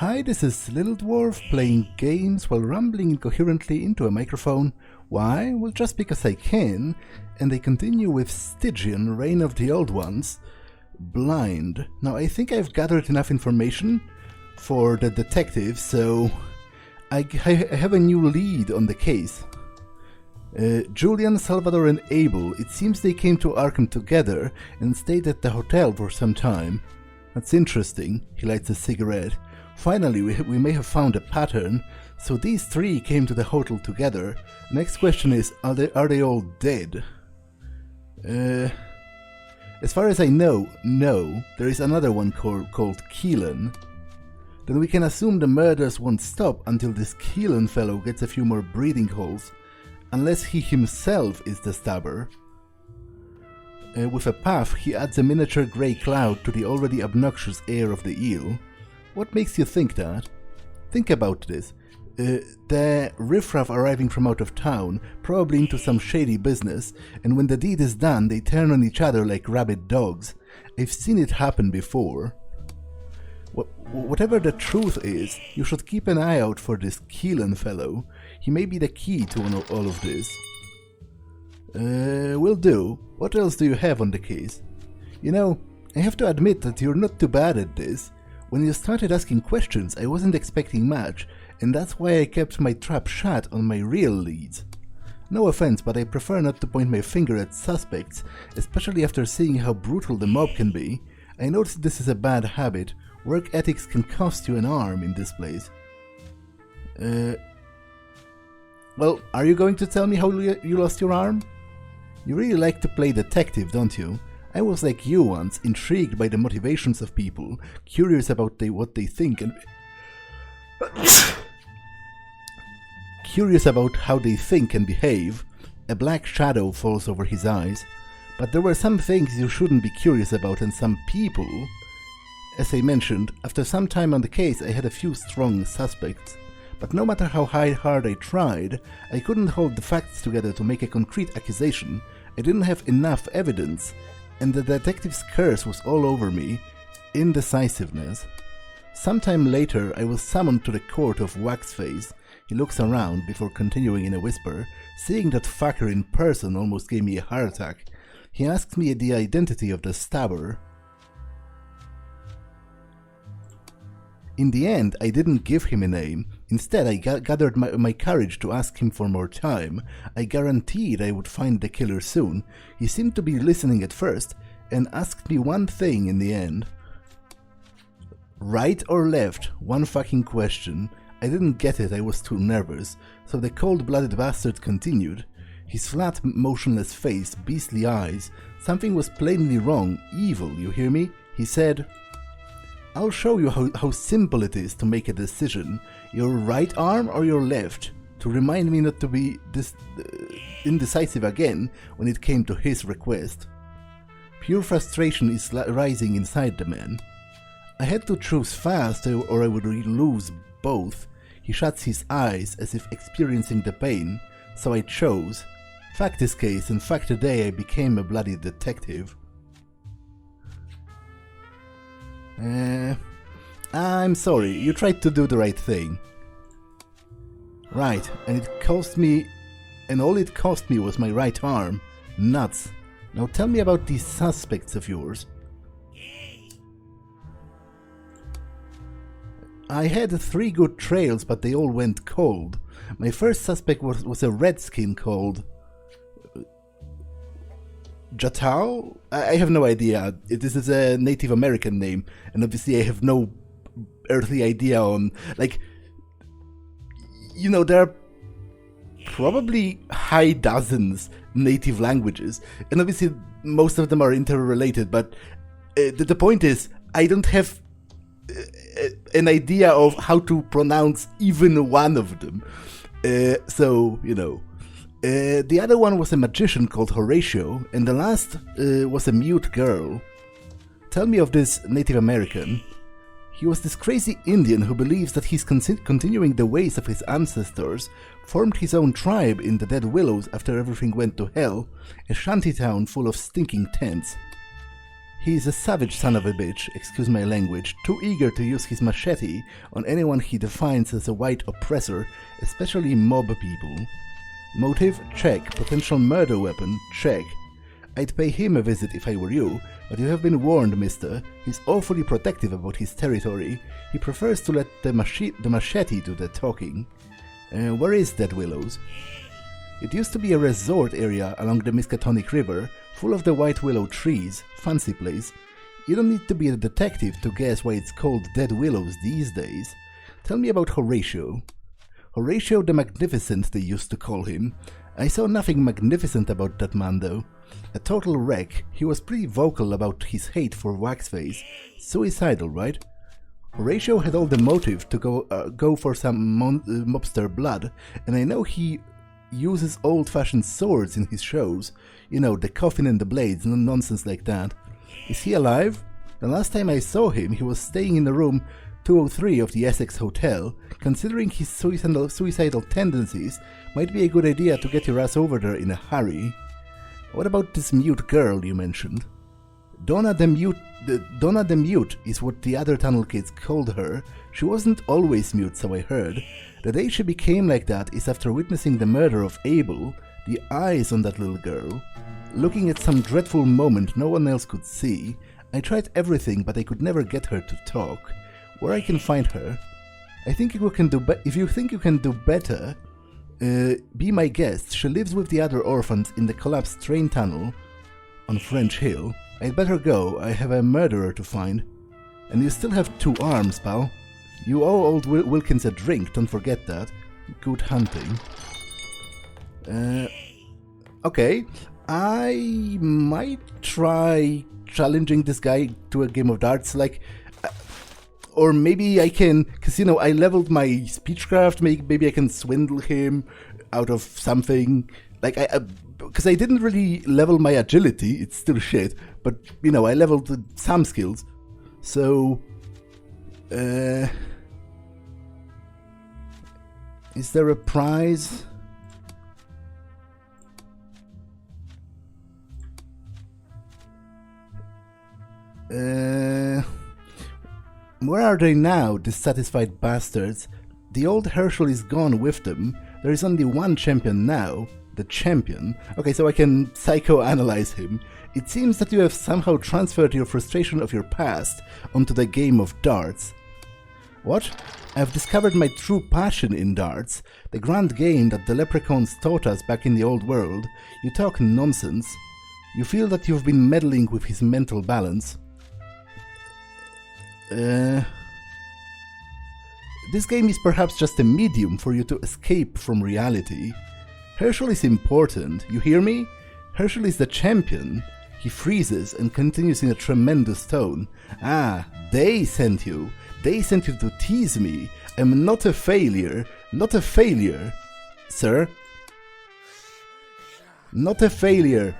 Hi, this is Little Dwarf playing games while rambling incoherently into a microphone. Why? Well, just because I can, and I continue with Stygian, Reign of the Old Ones, Blind. Now, I think I've gathered enough information for the detective, so I have a new lead on the case. Julian, Salvador and Abel, it seems they came to Arkham together and stayed at the hotel for some time. That's interesting. He lights a cigarette. Finally, we may have found a pattern. So these three came to the hotel together. Next question is, are they all dead? As far as I know, no. There is another one called Keelan. Then we can assume the murders won't stop until this Keelan fellow gets a few more breathing holes. Unless he himself is the stabber. With a puff, he adds a miniature grey cloud to the already obnoxious air of the eel. What makes you think that? Think about this. The riffraff arriving from out of town, probably into some shady business, and when the deed is done, they turn on each other like rabid dogs. I've seen it happen before. Whatever the truth is, you should keep an eye out for this Keelan fellow. He may be the key to all of this. Will do. What else do you have on the case? You know, I have to admit that you're not too bad at this. When you started asking questions, I wasn't expecting much, and that's why I kept my trap shut on my real leads. No offense, but I prefer not to point my finger at suspects, especially after seeing how brutal the mob can be. I noticed this is a bad habit. Work ethics can cost you an arm in this place. Well, are you going to tell me how you lost your arm? You really like to play detective, don't you? I was like you once, intrigued by the motivations of people, curious about what they think and... curious about how they think and behave. A black shadow falls over his eyes. But there were some things you shouldn't be curious about and some people... As I mentioned, after some time on the case I had a few strong suspects. But no matter how hard I tried, I couldn't hold the facts together to make a concrete accusation. I didn't have enough evidence, and the detective's curse was all over me. Indecisiveness. Sometime later, I was summoned to the court of Waxface. He looks around before continuing in a whisper. Seeing that fucker in person almost gave me a heart attack. He asks me the identity of the stabber. In the end, I didn't give him a name. Instead, I gathered my courage to ask him for more time. I guaranteed I would find the killer soon. He seemed to be listening at first, and asked me one thing in the end. Right or left? One fucking question. I didn't get it, I was too nervous, so the cold-blooded bastard continued. His flat, motionless face, beastly eyes. Something was plainly wrong, evil, you hear me? He said... I'll show you how simple it is to make a decision. Your right arm or your left? To remind me not to be indecisive again when it came to his request. Pure frustration is rising inside the man. I had to choose fast or I would lose both. He shuts his eyes as if experiencing the pain, so I chose. Fact is case, and fact today I became a bloody detective. I'm sorry, you tried to do the right thing. Right, and all it cost me was my right arm. Nuts. Now tell me about these suspects of yours. I had 3 good trails, but they all went cold. My first suspect was a redskin called... Jatao? I have no idea. This is a Native American name, and obviously I have no earthly idea on, like, you know, there are probably high dozens native languages, and obviously most of them are interrelated, but the point is, I don't have an idea of how to pronounce even one of them. So, you know. The other one was a magician called Horatio, and the last was a mute girl. Tell me of this Native American. He was this crazy Indian who believes that he's continuing the ways of his ancestors, formed his own tribe in the Dead Willows after everything went to hell, a shantytown full of stinking tents. He's a savage son of a bitch, excuse my language, too eager to use his machete on anyone he defines as a white oppressor, especially mob people. Motive? Check. Potential murder weapon? Check. I'd pay him a visit if I were you, but you have been warned, mister. He's awfully protective about his territory. He prefers to let the machete do the talking. Where is Dead Willows? It used to be a resort area along the Miskatonic River, full of the white willow trees. Fancy place. You don't need to be a detective to guess why it's called Dead Willows these days. Tell me about Horatio. Horatio the Magnificent, they used to call him. I saw nothing magnificent about that man, though. A total wreck. He was pretty vocal about his hate for Waxface. Suicidal, right? Horatio had all the motive to go for some mobster blood, and I know he uses old-fashioned swords in his shows. You know, the coffin and the blades, nonsense like that. Is he alive? The last time I saw him, he was staying in the room 203 of the Essex Hotel. Considering his suicidal tendencies, might be a good idea to get your ass over there in a hurry. What about this mute girl you mentioned? Donna the Mute is what the other tunnel kids called her. She wasn't always mute, so I heard. The day she became like that is after witnessing the murder of Abel. The eyes on that little girl. Looking at some dreadful moment no one else could see. I tried everything, but I could never get her to talk. Where I can find her? I think if you think you can do better, be my guest. She lives with the other orphans in the collapsed train tunnel on French Hill. I'd better go. I have a murderer to find. And you still have 2 arms, pal. You owe old Wilkins a drink, don't forget that. Good hunting. Okay. I might try challenging this guy to a game of darts, like... or maybe I can... Because, you know, I leveled my speechcraft, maybe I can swindle him out of something. Like, because I didn't really level my agility, it's still shit. But, you know, I leveled some skills. So... is there a prize? Where are they now, dissatisfied bastards? The old Herschel is gone with them. There is only one champion now. The champion. Okay, so I can psychoanalyze him. It seems that you have somehow transferred your frustration of your past onto the game of darts. What? I have discovered my true passion in darts, the grand game that the leprechauns taught us back in the old world. You talk nonsense. You feel that you've been meddling with his mental balance. This game is perhaps just a medium for you to escape from reality. Herschel is important, you hear me? Herschel is the champion. He freezes and continues in a tremendous tone. Ah, they sent you. They sent you to tease me. I'm not a failure. Not a failure. Sir? Not a failure.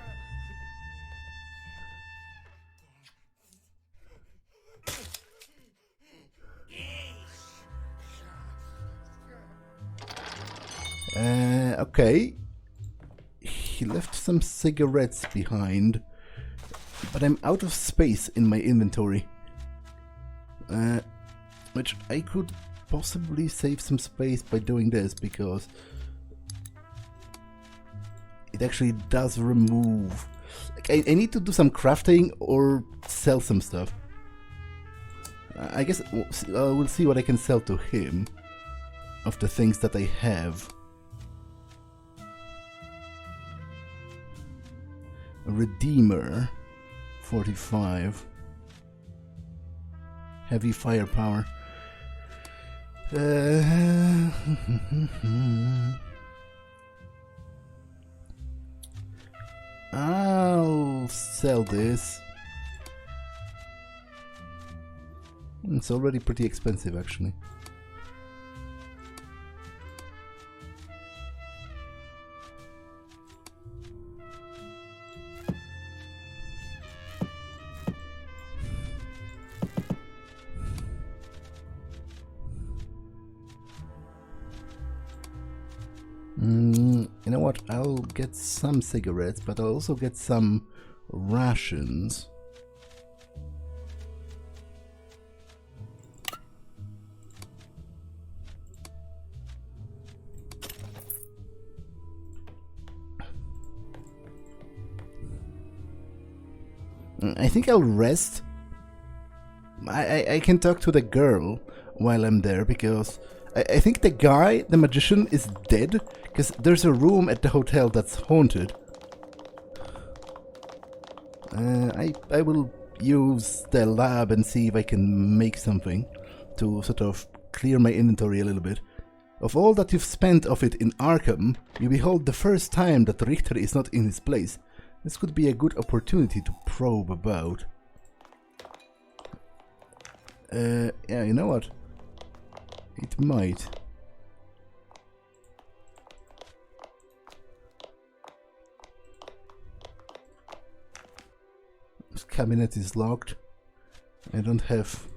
Okay. He left some cigarettes behind, but I'm out of space in my inventory. Which I could possibly save some space by doing this, because it actually does remove... Like, I need to do some crafting or sell some stuff. I guess we'll see what I can sell to him of the things that I have. A Redeemer, 45. Heavy firepower. I'll sell this. It's already pretty expensive, actually. You know what, I'll get some cigarettes, but I'll also get some rations. I think I'll rest. I can talk to the girl while I'm there, because I think the guy, the magician, is dead, because there's a room at the hotel that's haunted. I will use the lab and see if I can make something to sort of clear my inventory a little bit. Of all that you've spent of it in Arkham, you behold the first time that Richter is not in his place. This could be a good opportunity to probe about. Yeah, you know what? It might. This cabinet is locked. I don't have...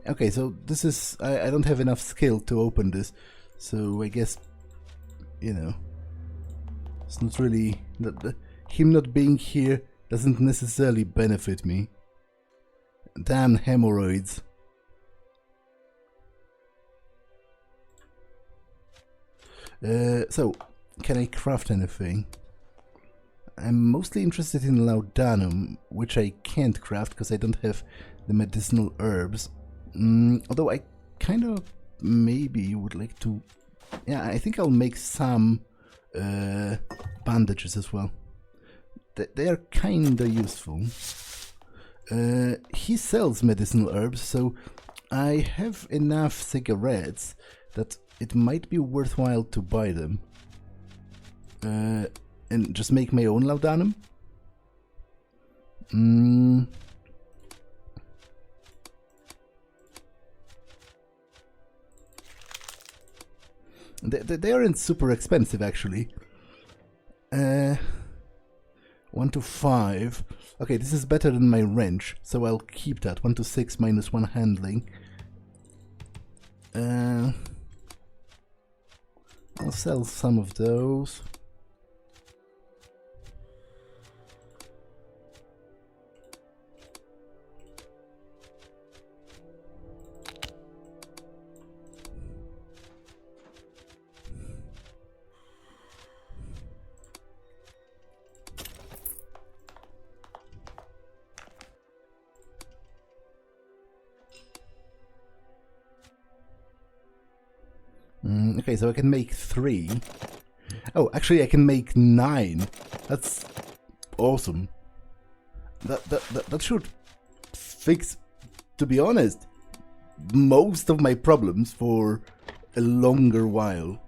Okay, so this is... I don't have enough skill to open this, so I guess, you know, it's not really... him not being here doesn't necessarily benefit me. Damn hemorrhoids. So, can I craft anything? I'm mostly interested in laudanum, which I can't craft because I don't have the medicinal herbs. Although I kind of maybe would like to... Yeah, I think I'll make some bandages as well. They are kinda useful. He sells medicinal herbs, so I have enough cigarettes that it might be worthwhile to buy them. And just make my own laudanum? They aren't super expensive, actually. 1 to 5. Okay, this is better than my wrench, so I'll keep that. 1 to 6 minus 1 handling. I'll sell some of those. Okay, so I can make 3. Oh, actually I can make 9. That's awesome. That should fix, to be honest, most of my problems for a longer while.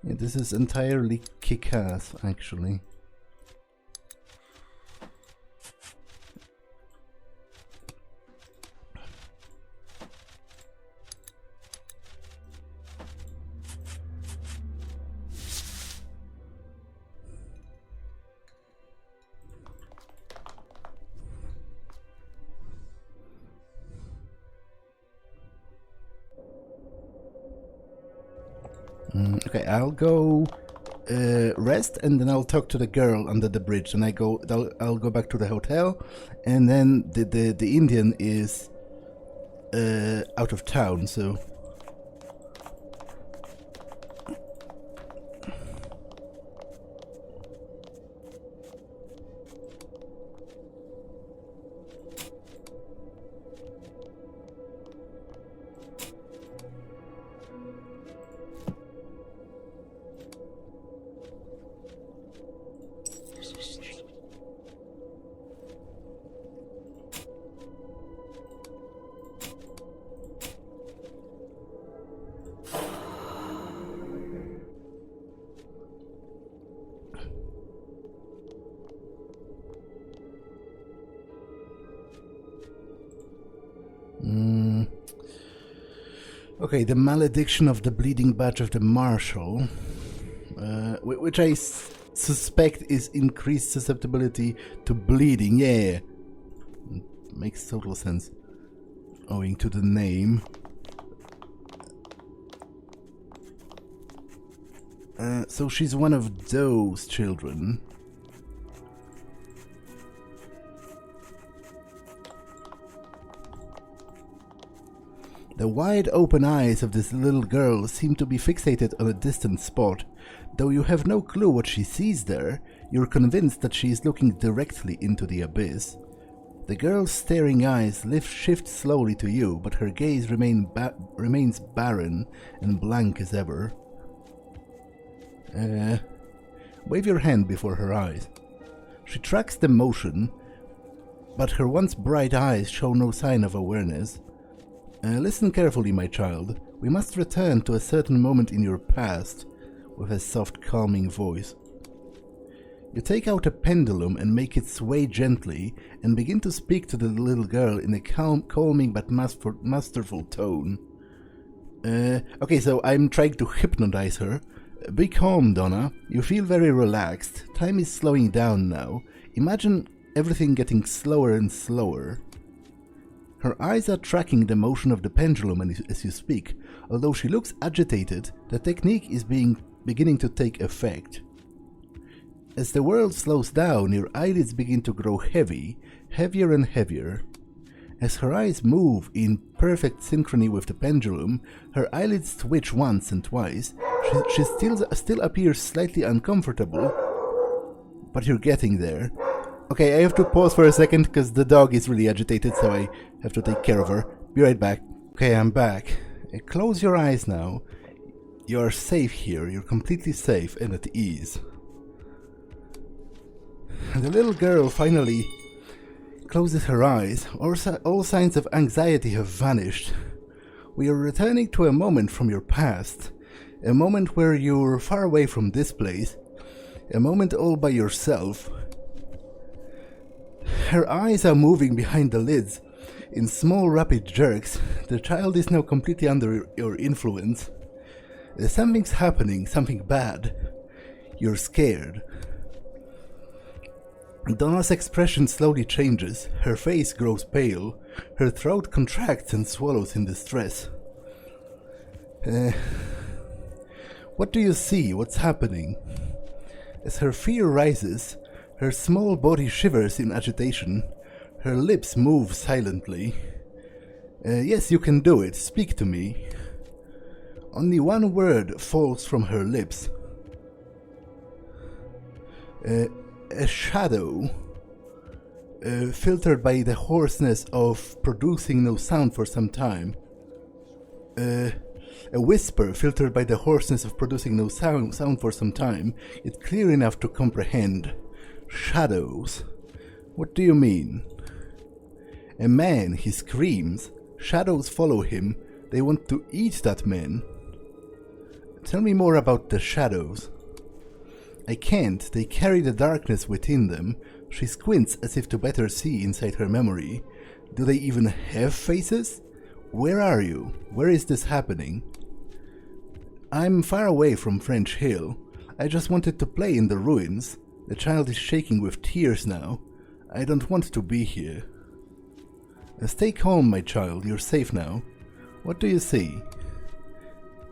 Yeah, this is entirely kick-ass, actually. Okay, I'll go rest, and then I'll talk to the girl under the bridge, and I'll go back to the hotel, and then the Indian is out of town, so... Okay, the malediction of the bleeding badge of the marshal, which I suspect is increased susceptibility to bleeding. Yeah, makes total sense, owing to the name. So she's one of those children. The wide open eyes of this little girl seem to be fixated on a distant spot. Though you have no clue what she sees there, you're convinced that she is looking directly into the abyss. The girl's staring eyes shift slowly to you, but her gaze remains barren and blank as ever. Wave your hand before her eyes. She tracks the motion, but her once bright eyes show no sign of awareness. Listen carefully, my child. We must return to a certain moment in your past, with a soft, calming voice. You take out a pendulum and make it sway gently, and begin to speak to the little girl in a calming but masterful tone. Okay, so I'm trying to hypnotize her. Be calm, Donna. You feel very relaxed. Time is slowing down now. Imagine everything getting slower and slower. Her eyes are tracking the motion of the pendulum as you speak. Although she looks agitated, the technique is beginning to take effect. As the world slows down, your eyelids begin to grow heavier and heavier. As her eyes move in perfect synchrony with the pendulum, her eyelids twitch once and twice. She still appears slightly uncomfortable, but you're getting there. Okay, I have to pause for a second because the dog is really agitated, so I have to take care of her. Be right back. Okay, I'm back. Close your eyes now. You are safe here. You're completely safe and at ease. The little girl finally closes her eyes. All signs of anxiety have vanished. We are returning to a moment from your past. A moment where you're far away from this place. A moment all by yourself. Her eyes are moving behind the lids in small rapid jerks. The child is now completely under your influence. Something's happening, something bad. You're scared. Donna's expression slowly changes. Her face grows pale. Her throat contracts and swallows in distress. What do you see? What's happening? As her fear rises, her small body shivers in agitation. Her lips move silently. Yes, you can do it. Speak to me. Only one word falls from her lips. A shadow, filtered by the hoarseness of producing no sound for some time. A whisper, filtered by the hoarseness of producing no sound for some time, yet clear enough to comprehend. Shadows. What do you mean? A man, he screams. Shadows follow him. They want to eat that man. Tell me more about the shadows. I can't. They carry the darkness within them. She squints as if to better see inside her memory. Do they even have faces? Where are you? Where is this happening? I'm far away from French Hill. I just wanted to play in the ruins. The child is shaking with tears now. I don't want to be here. Stay calm, my child. You're safe now. What do you see?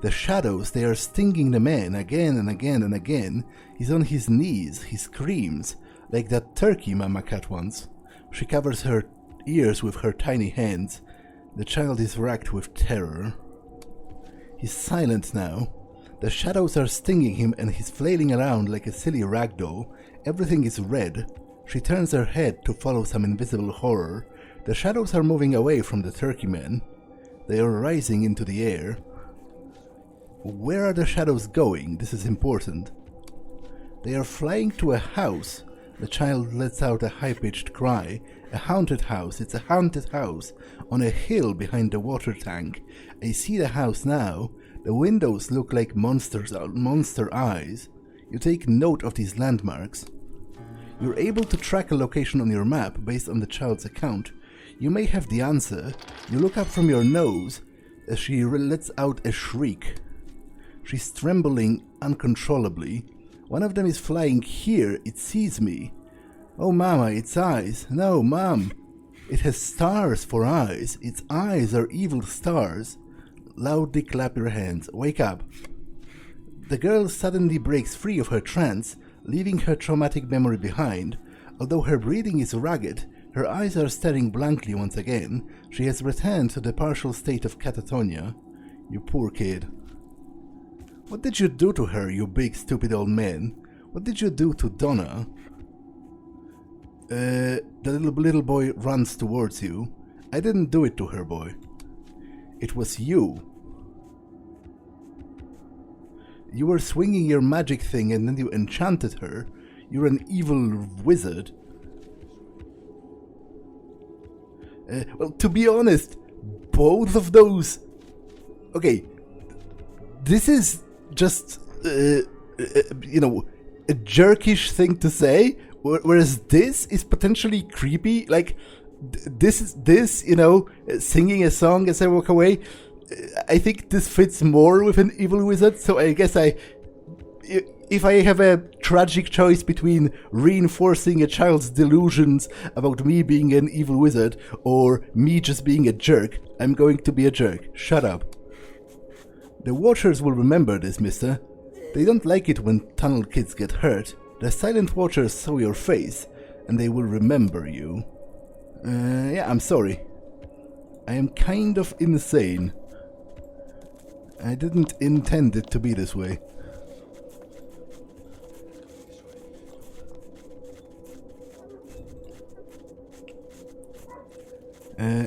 The shadows, they are stinging the man again and again and again. He's on his knees. He screams, like that turkey Mama Cat wants. She covers her ears with her tiny hands. The child is racked with terror. He's silent now. The shadows are stinging him and he's flailing around like a silly ragdoll. Everything is red. She turns her head to follow some invisible horror. The shadows are moving away from the turkey man. They are rising into the air. Where are the shadows going? This is important. They are flying to a house. The child lets out a high-pitched cry. A haunted house. It's a haunted house on a hill behind the water tank. I see the house now. The windows look like monster eyes. You take note of these landmarks. You're able to track a location on your map based on the child's account. You may have the answer. You look up from your nose as she lets out a shriek. She's trembling uncontrollably. One of them is flying here. It sees me. Oh, Mama, its eyes. No, Mom. It has stars for eyes. Its eyes are evil stars. Loudly clap your hands. Wake up. The girl suddenly breaks free of her trance, leaving her traumatic memory behind. Although her breathing is ragged, Her eyes are staring blankly once again. She has returned to the partial state of catatonia. You poor kid. What did you do to her, you big stupid old man? What did you do to Donna? The little boy runs towards you. I didn't do it to her, boy. It was you. You were swinging your magic thing and then you enchanted her. You're an evil wizard. Well, to be honest, both of those... Okay, this is just, you know, a jerkish thing to say, whereas this is potentially creepy. Like, this, you know, singing a song as I walk away, I think this fits more with an evil wizard, so I guess if I have a tragic choice between reinforcing a child's delusions about me being an evil wizard or me just being a jerk, I'm going to be a jerk. Shut up. The Watchers will remember this, mister. They don't like it when tunnel kids get hurt. The Silent Watchers saw your face, and they will remember you. Yeah, I'm sorry. I am kind of insane. I didn't intend it to be this way.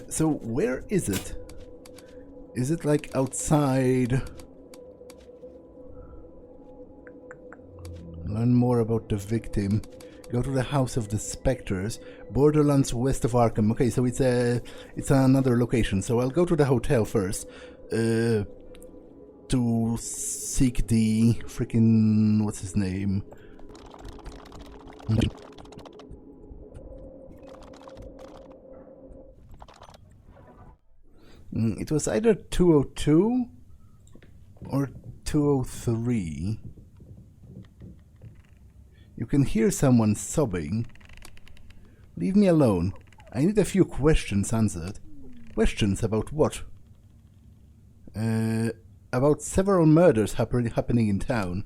So where is it? Is it like outside? Learn more about the victim. Go to the House of the Spectres, Borderlands west of Arkham. Okay, so it's another location. So I'll go to the hotel first to seek the freaking, what's his name? It was either 202 or 203. You can hear someone sobbing. Leave me alone. I need a few questions answered. Questions about what? About several murders happening in town.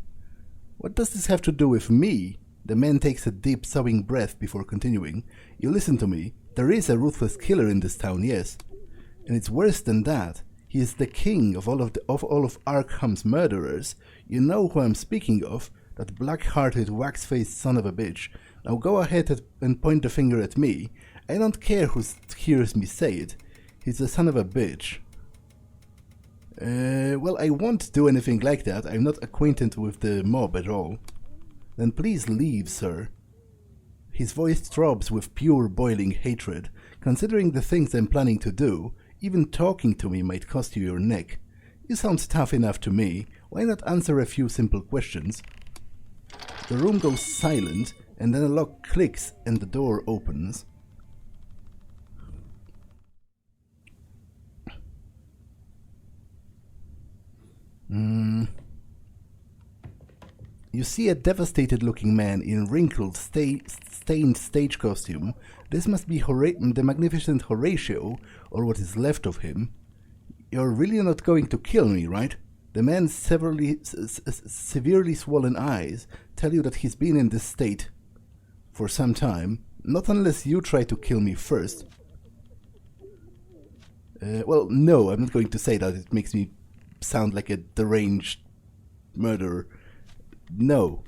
What does this have to do with me? The man takes a deep sobbing breath before continuing. You listen to me. There is a ruthless killer in this town, yes. And it's worse than that. He is the king of all of Arkham's murderers. You know who I'm speaking of. That black-hearted, wax-faced son of a bitch. Now go ahead and point the finger at me. I don't care who hears me say it. He's a son of a bitch. Well, I won't do anything like that. I'm not acquainted with the mob at all. Then please leave, sir. His voice throbs with pure boiling hatred. Considering the things I'm planning to do, even talking to me might cost you your neck. You sound tough enough to me. Why not answer a few simple questions? The room goes silent, and then a lock clicks and the door opens. You see a devastated-looking man in wrinkled, stained stage costume. This must be the magnificent Horatio, or what is left of him. You're really not going to kill me, right? The man's severely swollen eyes tell you that he's been in this state for some time. Not unless you try to kill me first. Well, no, I'm not going to say that. It makes me sound like a deranged murderer. No.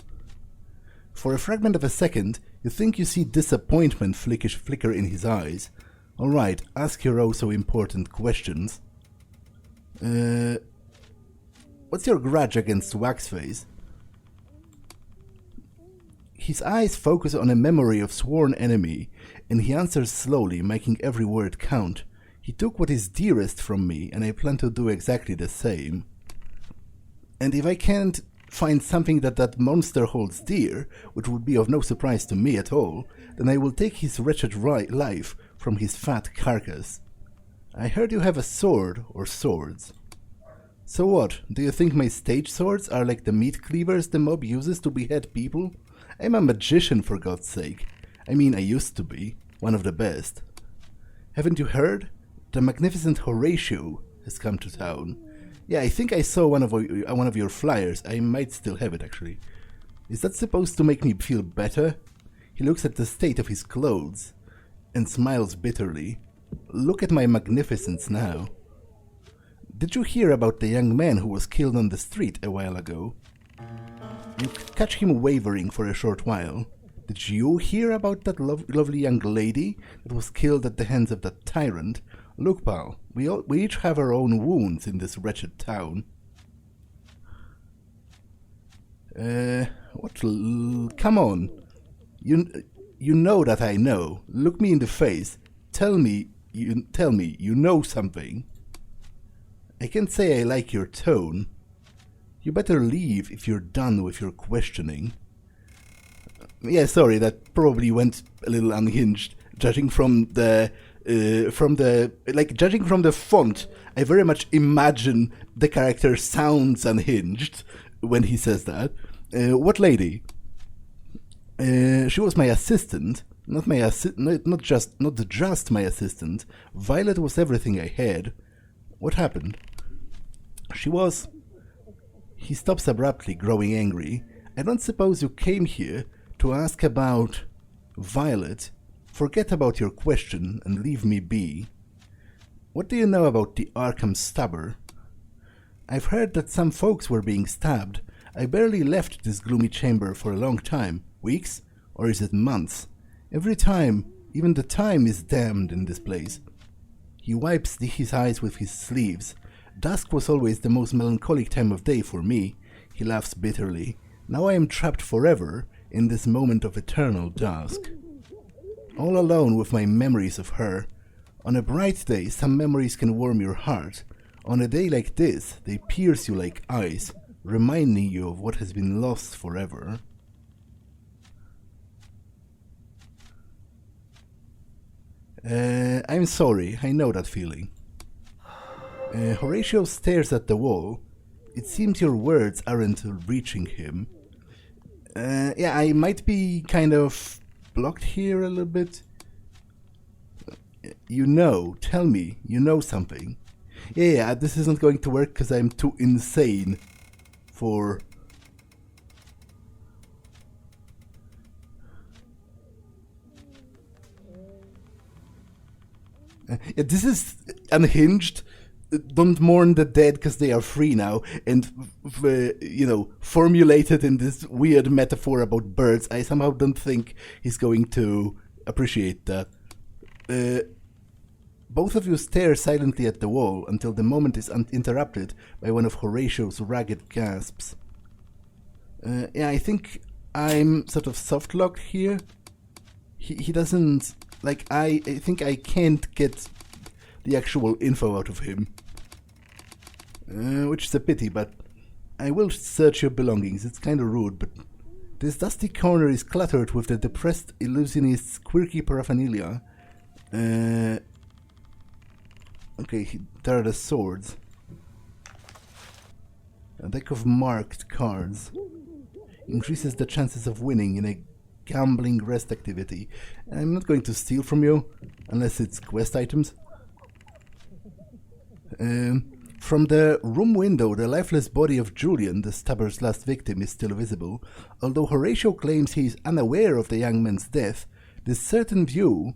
For a fragment of a second, you think you see disappointment flicker in his eyes. Alright, ask your oh so important questions. What's your grudge against Waxface? His eyes focus on a memory of sworn enemy, and he answers slowly, making every word count. He took what is dearest from me, and I plan to do exactly the same. And if I can't find something that monster holds dear, which would be of no surprise to me at all, then I will take his wretched life from his fat carcass. I heard you have a sword, or swords. So what, do you think my stage swords are like the meat cleavers the mob uses to behead people? I'm a magician, for God's sake. I mean, I used to be. One of the best. Haven't you heard? The magnificent Horatio has come to town. Yeah, I think I saw one of your flyers. I might still have it, actually. Is that supposed to make me feel better? He looks at the state of his clothes. and smiles bitterly. Look at my magnificence now. Did you hear about the young man who was killed on the street a while ago? You catch him wavering for a short while. Did you hear about that lovely young lady that was killed at the hands of that tyrant? Look, pal, we each have our own wounds in this wretched town. Come on. You know that I know. Look me in the face. Tell me you know something. I can't say I like your tone. You better leave if you're done with your questioning. Yeah, sorry, that probably went a little unhinged. Judging from the font, I very much imagine the character sounds unhinged when he says that. What lady? She was my assistant. Not just my assistant. Violet was everything I had. What happened? He stops abruptly, growing angry. I don't suppose you came here to ask about Violet. Forget about your question and leave me be. What do you know about the Arkham Stabber? I've heard that some folks were being stabbed. I barely left this gloomy chamber for a long time. Weeks? Or is it months? Every time, even the time is damned in this place. He wipes his eyes with his sleeves. Dusk was always the most melancholic time of day for me. He laughs bitterly. Now I am trapped forever in this moment of eternal dusk. All alone with my memories of her. On a bright day, some memories can warm your heart. On a day like this, they pierce you like ice, reminding you of what has been lost forever. I'm sorry, I know that feeling. Horatio stares at the wall. It seems your words aren't reaching him. Yeah, I might be kind of blocked here a little bit. Tell me, you know something. Yeah, this isn't going to work because I'm too insane for... this is unhinged. Don't mourn the dead because they are free now. And, formulated in this weird metaphor about birds, I somehow don't think he's going to appreciate that. Both of you stare silently at the wall until the moment is interrupted by one of Horatio's ragged gasps. Yeah, I think I'm sort of soft-locked here. He doesn't... I think I can't get the actual info out of him. Which is a pity, but I will search your belongings. It's kind of rude, but this dusty corner is cluttered with the depressed illusionist's quirky paraphernalia. Okay, there are the swords. A deck of marked cards. Increases the chances of winning in a gambling rest activity. I'm not going to steal from you, unless it's quest items. From the room window, the lifeless body of Julian, the stabber's last victim, is still visible. Although Horatio claims he is unaware of the young man's death, this certain view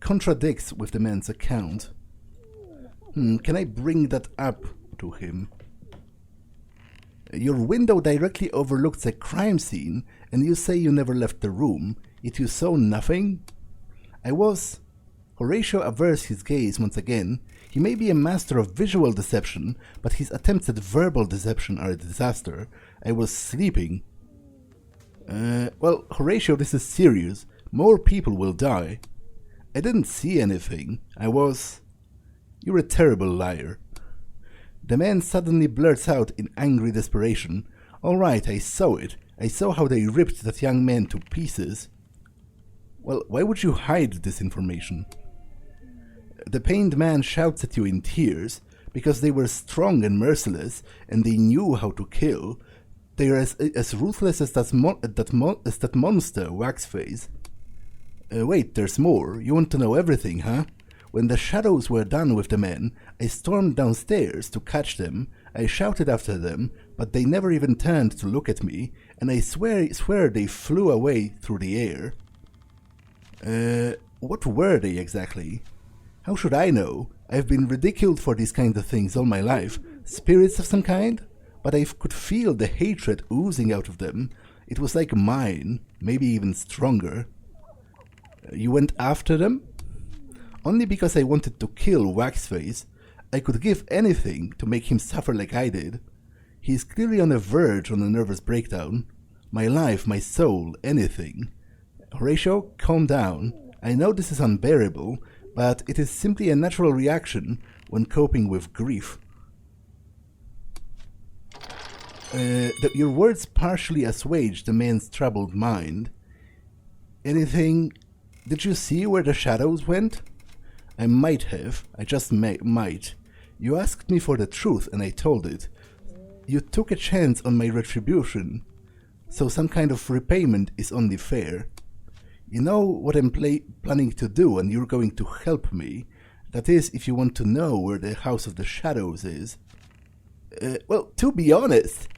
contradicts with the man's account. Can I bring that up to him? Your window directly overlooks a crime scene, and you say you never left the room, yet you saw nothing? Horatio averts his gaze once again. He may be a master of visual deception, but his attempts at verbal deception are a disaster. I was sleeping. Well, Horatio, this is serious. More people will die. I didn't see anything. You're a terrible liar. The man suddenly blurts out in angry desperation. All right, I saw it. I saw how they ripped that young man to pieces. Well, why would you hide this information? The pained man shouts at you in tears, because they were strong and merciless, and they knew how to kill. They are as ruthless as that monster, Waxface. Wait, there's more. You want to know everything, huh? When the shadows were done with the men, I stormed downstairs to catch them. I shouted after them, but they never even turned to look at me, and I swear they flew away through the air. what were they exactly? How should I know? I've been ridiculed for these kind of things all my life. Spirits of some kind? But I could feel the hatred oozing out of them. It was like mine, maybe even stronger. You went after them? Only because I wanted to kill Waxface. I could give anything to make him suffer like I did. He is clearly on the verge on a nervous breakdown. My life, my soul, anything. Horatio, calm down. I know this is unbearable, but it is simply a natural reaction when coping with grief. Your words partially assuaged the man's troubled mind. Anything... Did you see where the shadows went? I might have. I just might. You asked me for the truth and I told it. You took a chance on my retribution, so some kind of repayment is only fair. You know what I'm planning to do and you're going to help me. That is, if you want to know where the House of the Shadows is. Well, to be honest,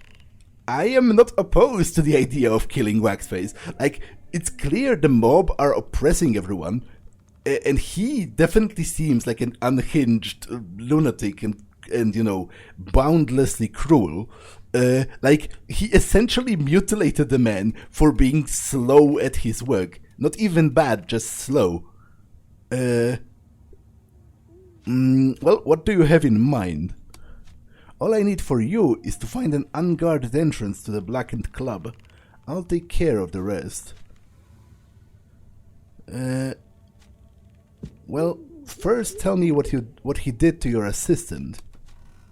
I am not opposed to the idea of killing Waxface. Like, it's clear the mob are oppressing everyone, and he definitely seems like an unhinged lunatic and you know, boundlessly cruel. Like, he essentially mutilated the man for being slow at his work. Not even bad, just slow. Well, what do you have in mind? All I need for you is to find an unguarded entrance to the Blackened Club. I'll take care of the rest. Well, first tell me what he did to your assistant.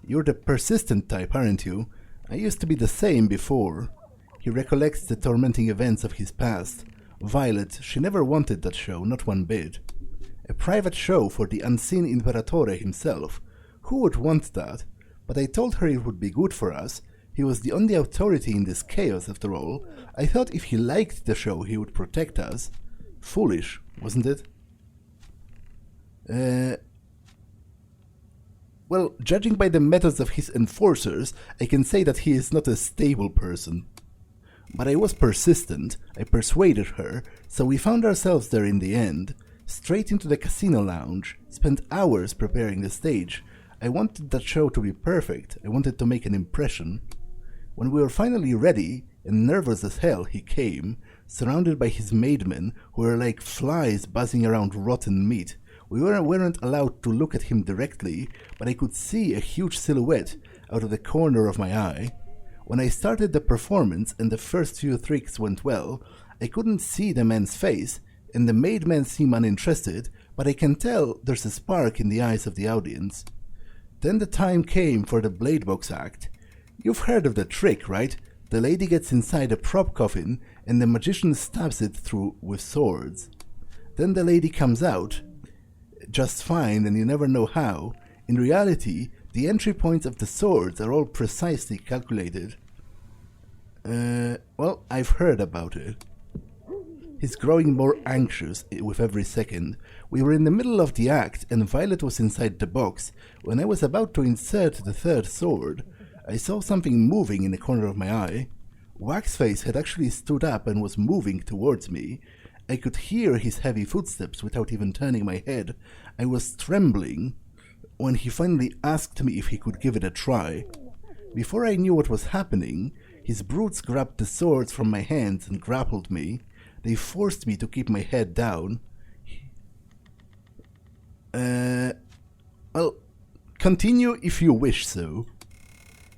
You're the persistent type, aren't you? I used to be the same before. He recollects the tormenting events of his past. Violet, she never wanted that show, not one bit. A private show for the unseen Imperatore himself. Who would want that? But I told her it would be good for us. He was the only authority in this chaos, after all. I thought if he liked the show, he would protect us. Foolish, wasn't it? Well, judging by the methods of his enforcers, I can say that he is not a stable person. But I was persistent, I persuaded her, so we found ourselves there in the end. Straight into the casino lounge, spent hours preparing the stage. I wanted that show to be perfect, I wanted to make an impression. When we were finally ready, and nervous as hell, he came, surrounded by his maidmen, who were like flies buzzing around rotten meat. We weren't allowed to look at him directly, but I could see a huge silhouette out of the corner of my eye. When I started the performance and the first few tricks went well, I couldn't see the man's face, and the maidmen seem uninterested, but I can tell there's a spark in the eyes of the audience. Then the time came for the blade box act. You've heard of the trick, right? The lady gets inside a prop coffin, and the magician stabs it through with swords. Then the lady comes out, just fine, and you never know how. In reality, the entry points of the swords are all precisely calculated. Well, I've heard about it. He's growing more anxious with every second. We were in the middle of the act, and Violet was inside the box. When I was about to insert the third sword, I saw something moving in the corner of my eye. Waxface had actually stood up and was moving towards me. I could hear his heavy footsteps without even turning my head. I was trembling when he finally asked me if he could give it a try. Before I knew what was happening, his brutes grabbed the swords from my hands and grappled me. They forced me to keep my head down. Well, continue if you wish so.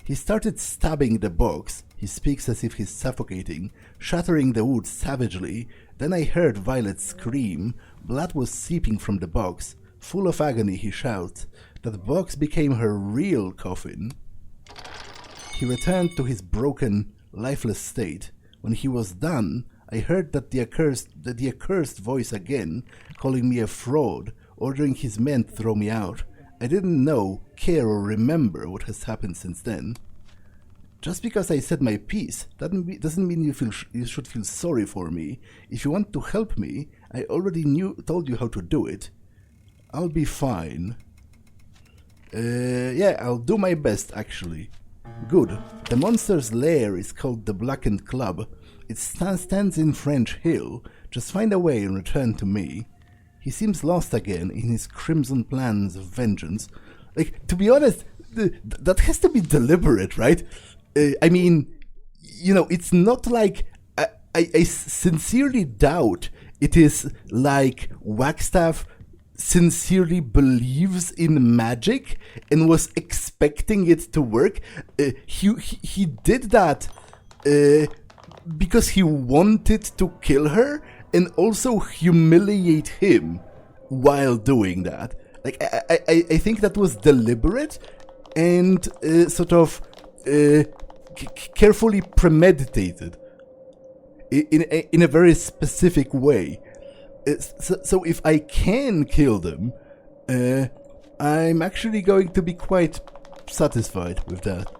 He started stabbing the box. He speaks as if he's suffocating, shattering the wood savagely. Then I heard Violet scream. Blood was seeping from the box. Full of agony, he shouts. That box became her real coffin. He returned to his broken, lifeless state. When he was done, I heard that the accursed voice again, calling me a fraud, ordering his men to throw me out. I didn't know, care, or remember what has happened since then. Just because I said my piece, doesn't mean you should feel sorry for me. If you want to help me, I already told you how to do it. I'll be fine. Yeah, I'll do my best, actually. Good. The monster's lair is called the Blackened Club. It stands in French Hill. Just find a way and return to me. He seems lost again in his crimson plans of vengeance. Like, to be honest, that has to be deliberate, right? I mean, you know, it's not like... I sincerely doubt it is like Wagstaff sincerely believes in magic and was expecting it to work. He did that because he wanted to kill her and also humiliate him while doing that. Like, I think that was deliberate and sort of carefully premeditated in a very specific way. So if I can kill them, I'm actually going to be quite satisfied with that.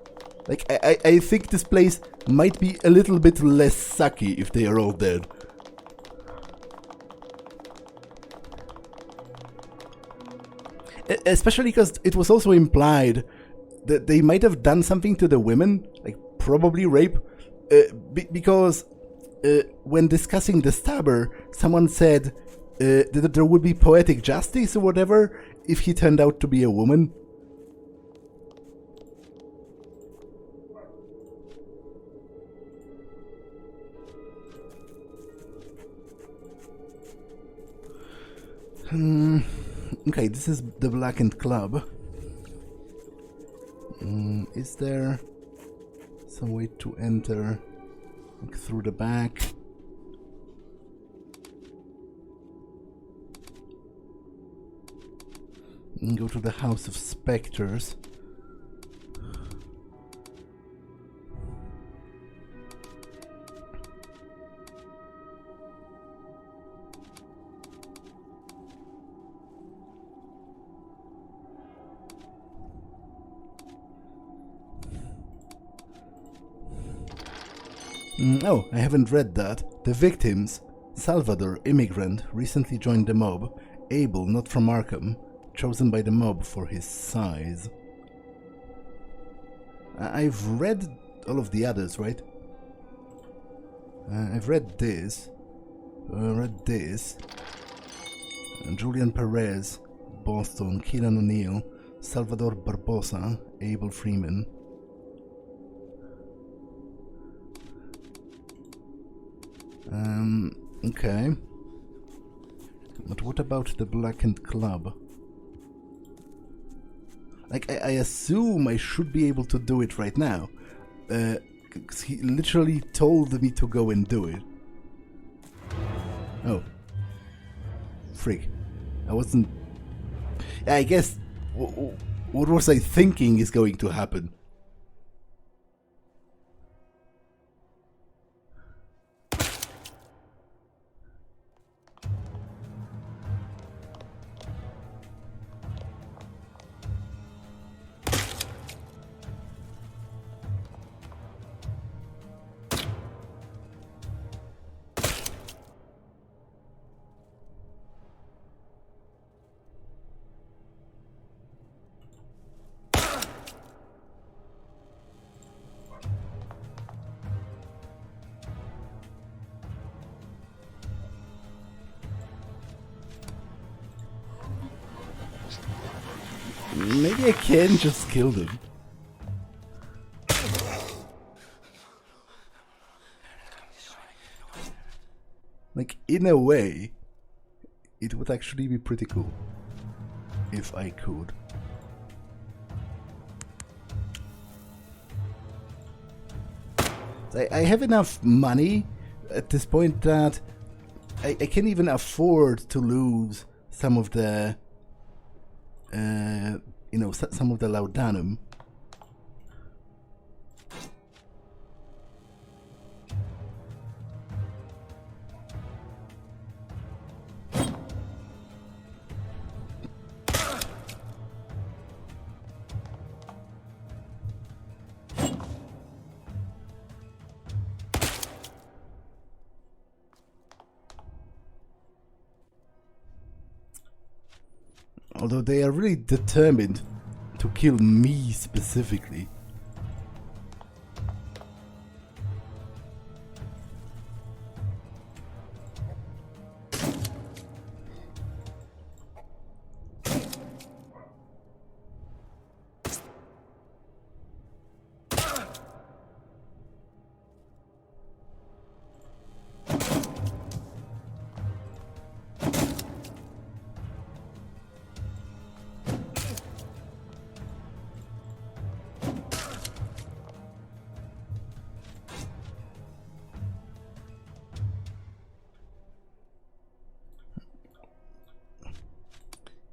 Like, I think this place might be a little bit less sucky if they are all dead. Especially because it was also implied that they might have done something to the women, like probably rape, because when discussing the stabber, someone said that there would be poetic justice or whatever if he turned out to be a woman. Okay, this is the Blackened Club. Is there some way to enter, like, through the back? And go to the House of Spectres. Oh, I haven't read that. The victims: Salvador, immigrant, recently joined the mob. Abel, not from Arkham, chosen by the mob for his size. I've read all of the others, right? I've read this. Julian Perez, Boston, Kieran O'Neill, Salvador Barbosa, Abel Freeman. Okay. But what about the Blackened Club? Like, I assume I should be able to do it right now. Because he literally told me to go and do it. Oh. Freak. I wasn't... I guess... What was I thinking is going to happen? Maybe I can just kill them. Like, in a way, it would actually be pretty cool if I could. I have enough money at this point that I can't even afford to lose some of the you know, some of the laudanum. Although they are really determined to kill me specifically.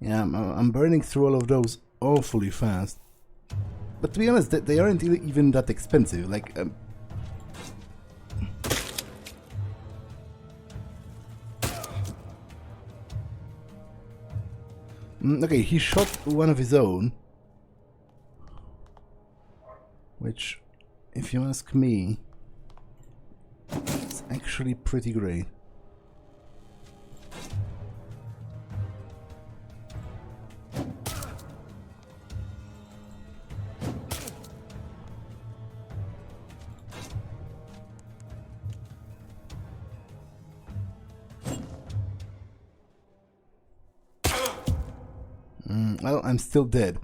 Yeah, I'm burning through all of those awfully fast. But to be honest, they aren't even that expensive. Like, okay, he shot one of his own, which, if you ask me, is actually pretty great. Well, I'm still dead.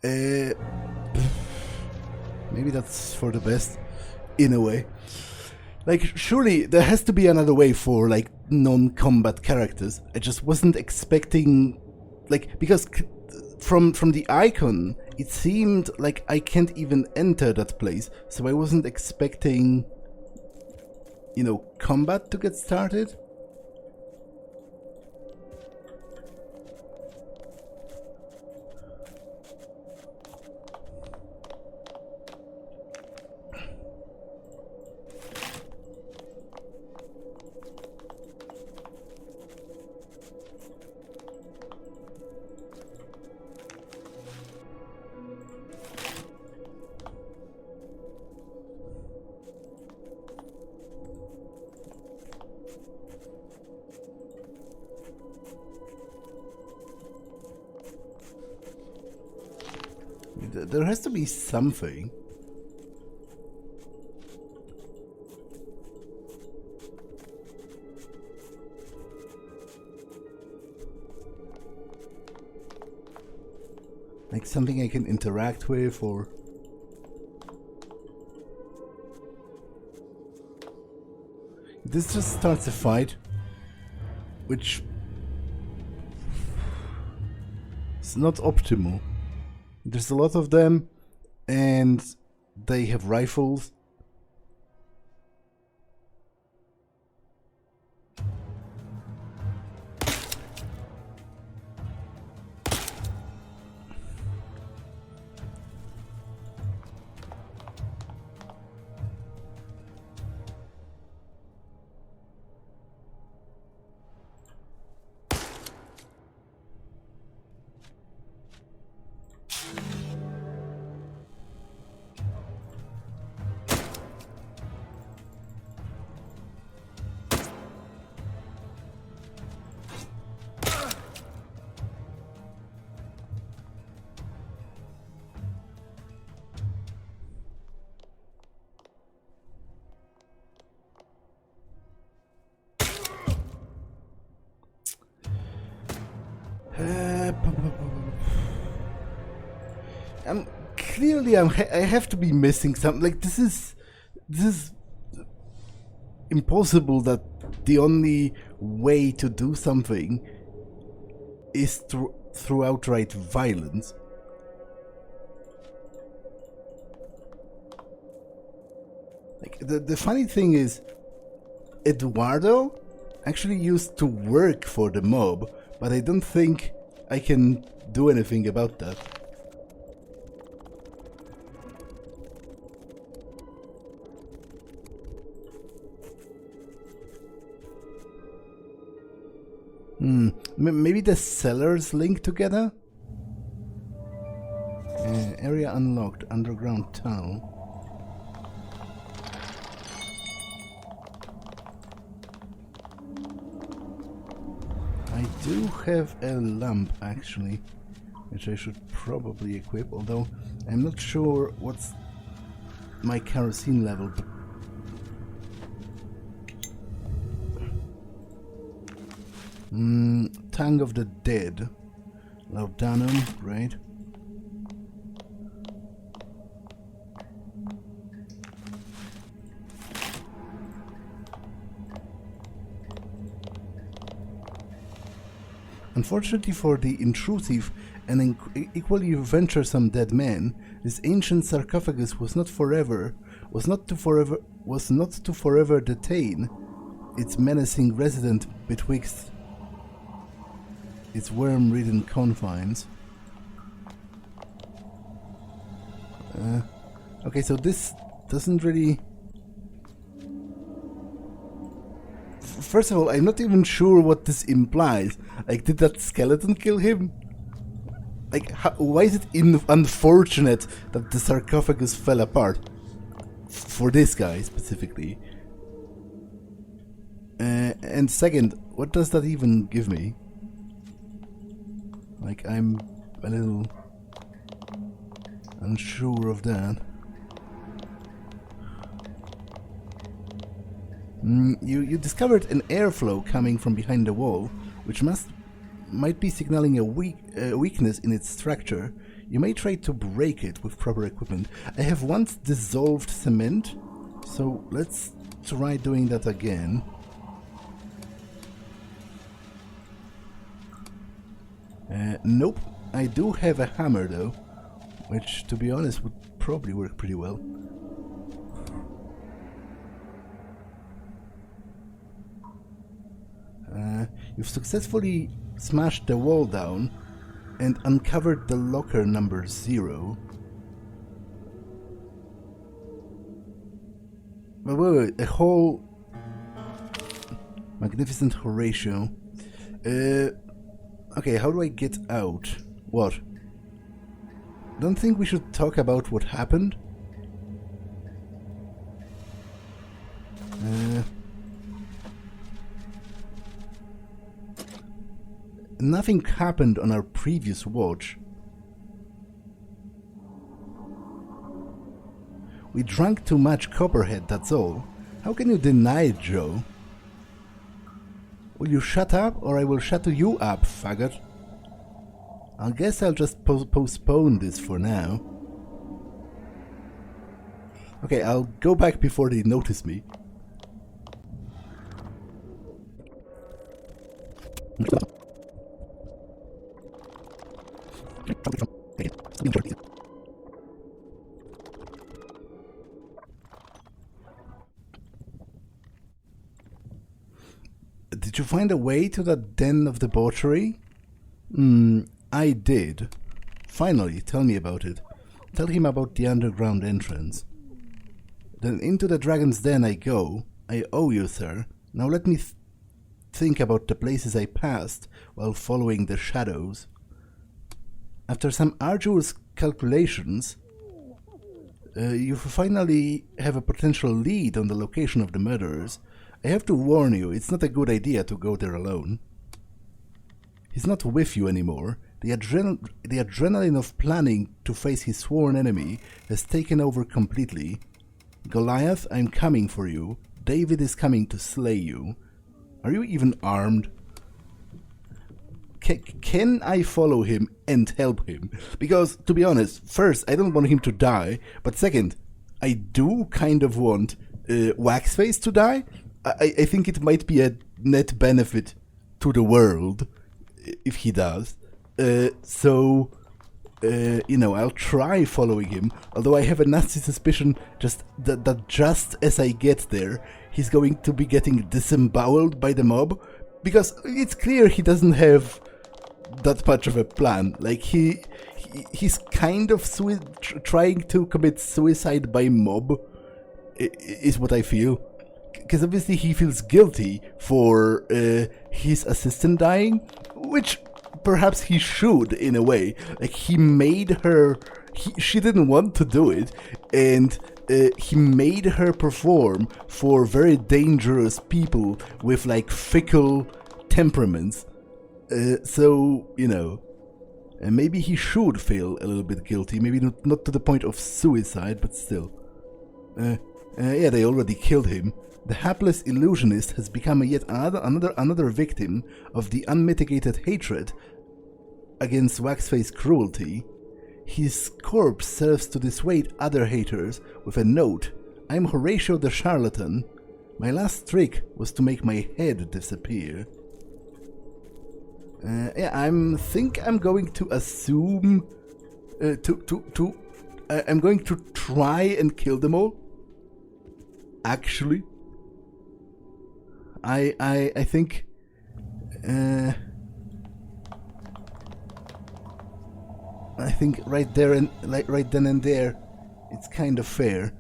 Maybe that's for the best, in a way. Like, surely there has to be another way for, like, non-combat characters. I just wasn't expecting... Like, because from the icon, it seemed like I can't even enter that place. So I wasn't expecting, you know, combat to get started. There has to be something. Like something I can interact with, or... This just starts a fight, which is not optimal. There's a lot of them, and they have rifles. I have to be missing something. Like, this is impossible that the only way to do something is through outright violence. Like, the funny thing is, Eduardo actually used to work for the mob, but I don't think I can do anything about that. Maybe the cellars link together? Area unlocked, underground tunnel. I do have a lamp, actually, which I should probably equip, although I'm not sure what's my kerosene level. Tongue of the Dead. Laudanum, right? Unfortunately for the intrusive and equally venturesome dead man, this ancient sarcophagus was not to forever detain its menacing resident betwixt its worm-ridden confines. Okay, so this doesn't really... First of all, I'm not even sure what this implies. Like, did that skeleton kill him? Like, why is it unfortunate that the sarcophagus fell apart? For this guy, specifically. And second, what does that even give me? Like, I'm a little unsure of that. You discovered an airflow coming from behind the wall, which might be signaling a weakness in its structure. You may try to break it with proper equipment. I have once dissolved cement, so let's try doing that again. Nope. I do have a hammer though, which to be honest would probably work pretty well. You've successfully smashed the wall down and uncovered the locker number 0. Wait, a whole magnificent Horatio. Okay, how do I get out? What? Don't think we should talk about what happened? Nothing happened on our previous watch. We drank too much Copperhead, that's all. How can you deny it, Joe? Will you shut up, or I will shut you up, faggot? I guess I'll just postpone this for now. Okay, I'll go back before they notice me. Did you find a way to that den of debauchery? I did. Finally, tell me about it. Tell him about the underground entrance. Then into the dragon's den I go. I owe you, sir. Now let me think about the places I passed while following the shadows. After some arduous calculations, you finally have a potential lead on the location of the murderers. I have to warn you, it's not a good idea to go there alone. He's not with you anymore. The adrenaline of planning to face his sworn enemy has taken over completely. Goliath, I'm coming for you. David is coming to slay you. Are you even armed? Can I follow him and help him? Because, to be honest, first, I don't want him to die, but second, I do kind of want Waxface to die. I think it might be a net benefit to the world if he does. So, you know, I'll try following him, although I have a nasty suspicion that just as I get there, he's going to be getting disemboweled by the mob, because it's clear he doesn't have that much of a plan. Like, he's kind of trying to commit suicide by mob, is what I feel. Because obviously he feels guilty for his assistant dying, which perhaps he should in a way. Like, he made her... she didn't want to do it, and he made her perform for very dangerous people with, like, fickle temperaments. So, you know, maybe he should feel a little bit guilty. Maybe not to the point of suicide, but still. Yeah, they already killed him. The hapless illusionist has become yet another victim of the unmitigated hatred against Waxface cruelty. His corpse serves to dissuade other haters with a note. I'm Horatio the Charlatan. My last trick was to make my head disappear. Yeah, think I'm going to assume I'm going to try and kill them all. Actually, I think I think right there and right then and there, it's kind of fair.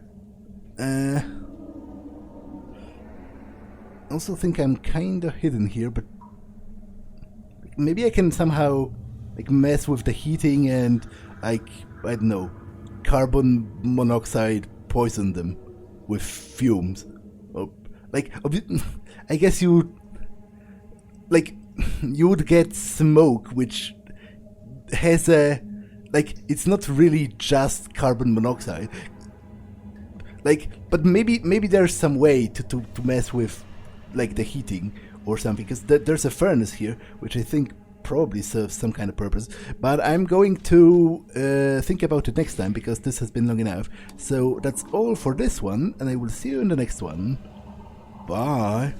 Also think I'm kind of hidden here, but maybe I can somehow like mess with the heating and like I don't know, carbon monoxide poison them with fumes. Or like I guess you like you would get smoke which has a like it's not really just carbon monoxide. Like, but maybe there's some way to mess with like the heating or something, because there's a furnace here which I think probably serves some kind of purpose, but I'm going to think about it next time because this has been long enough. So that's all for this one, and I will see you in the next one. Bye.